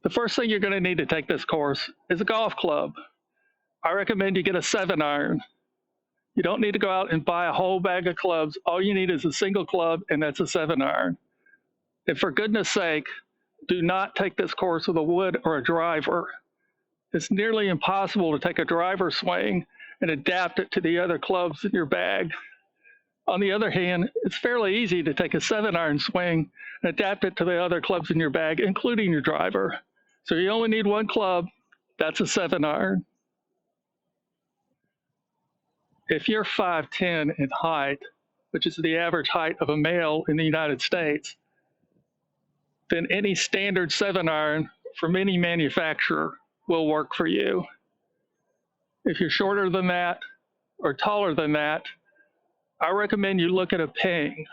The first thing you're going to need to take this course is a golf club. I recommend you get a 7-iron. You don't need to go out and buy a whole bag of clubs. All you need is a single club, and that's a 7-iron. And for goodness sake, do not take this course with a wood or a driver. It's nearly impossible to take a driver swing and adapt it to the other clubs in your bag. On the other hand, it's fairly easy to take a 7-iron swing and adapt it to the other clubs in your bag, including your driver. So you only need one club, that's a 7-iron. If you're 5'10" in height, which is the average height of a male in the United States, then any standard 7-iron from any manufacturer will work for you. If you're shorter than that or taller than that, I recommend you look at a ping.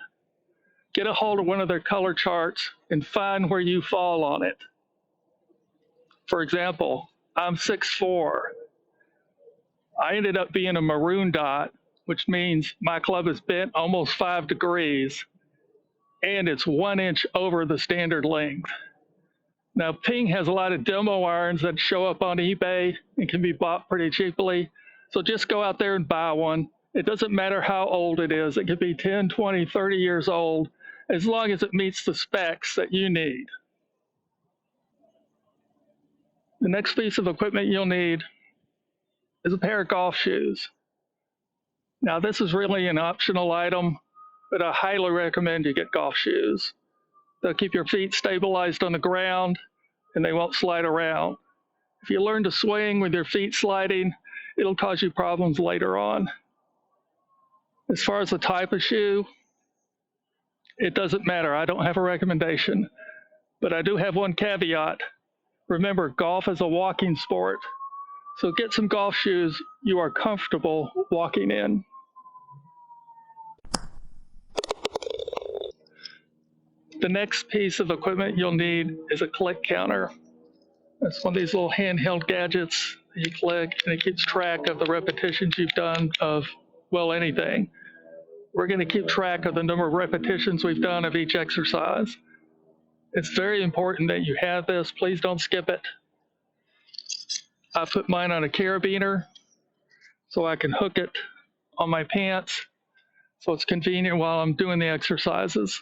Get a hold of one of their color charts and find where you fall on it. For example, I'm 6'4". I ended up being a maroon dot, which means my club is bent almost 5 degrees, and it's 1 inch over the standard length. Now, Ping has a lot of demo irons that show up on eBay and can be bought pretty cheaply, so just go out there and buy one. It doesn't matter how old it is. It could be 10, 20, 30 years old, as long as it meets the specs that you need. The next piece of equipment you'll need is a pair of golf shoes. Now, this is really an optional item, but I highly recommend you get golf shoes. They'll keep your feet stabilized on the ground, and they won't slide around. If you learn to swing with your feet sliding, it'll cause you problems later on. As far as the type of shoe, it doesn't matter. I don't have a recommendation, but I do have one caveat. Remember, golf is a walking sport, so get some golf shoes you are comfortable walking in. The next piece of equipment you'll need is a click counter. That's one of these little handheld gadgets that you click, and it keeps track of the repetitions you've done of, well, anything. We're going to keep track of the number of repetitions we've done of each exercise. It's very important that you have this. Please don't skip it. I put mine on a carabiner so I can hook it on my pants, so it's convenient while I'm doing the exercises.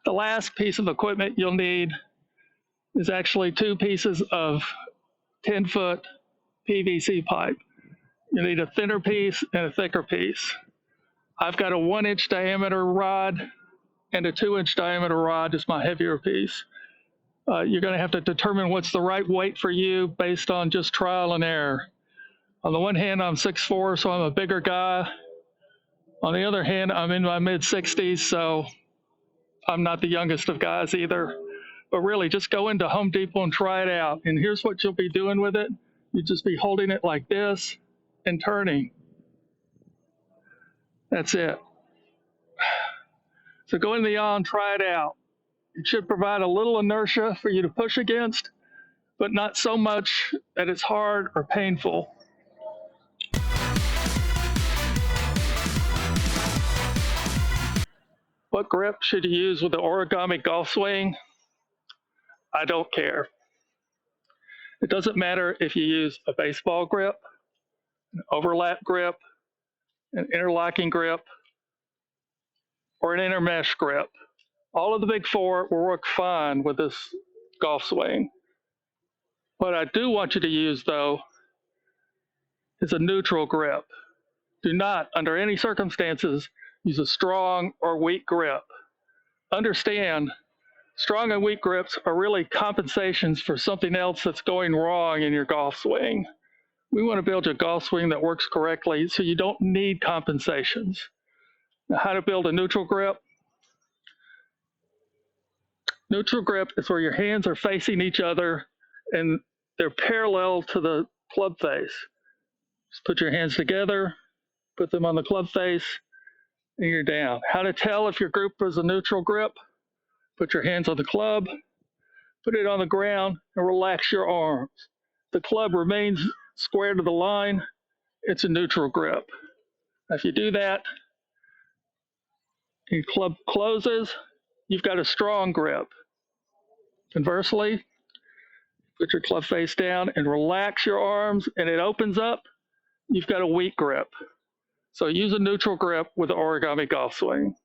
The last piece of equipment you'll need is actually 2 pieces of 10-foot PVC pipe. You need a thinner piece and a thicker piece. I've got a 1-inch diameter rod and a 2-inch diameter rod is my heavier piece. You're going to have to determine what's the right weight for you based on just trial and error. On the one hand, I'm 6'4", so I'm a bigger guy. On the other hand, I'm in my mid-60s, so I'm not the youngest of guys either. But really, just go into Home Depot and try it out. And here's what you'll be doing with it. You'll just be holding it like this and turning. That's it. So go into the aisle and try it out. It should provide a little inertia for you to push against, but not so much that it's hard or painful. What grip should you use with the Origami golf swing? I don't care. It doesn't matter if you use a baseball grip, an overlap grip, an interlocking grip, or an intermesh grip. All of the big 4 will work fine with this golf swing. What I do want you to use, though, is a neutral grip. Do not, under any circumstances, use a strong or weak grip. Understand, strong and weak grips are really compensations for something else that's going wrong in your golf swing. We want to build a golf swing that works correctly, so you don't need compensations. Now, how to build a neutral grip? Neutral grip is where your hands are facing each other and they're parallel to the club face. Just put your hands together, put them on the club face, and you're down. How to tell if your grip is a neutral grip? Put your hands on the club, put it on the ground, and relax your arms. The club remains square to the line. It's a neutral grip. Now, if you do that, your club closes, you've got a strong grip. Conversely, put your club face down and relax your arms, and it opens up. You've got a weak grip. So use a neutral grip with the origami golf swing.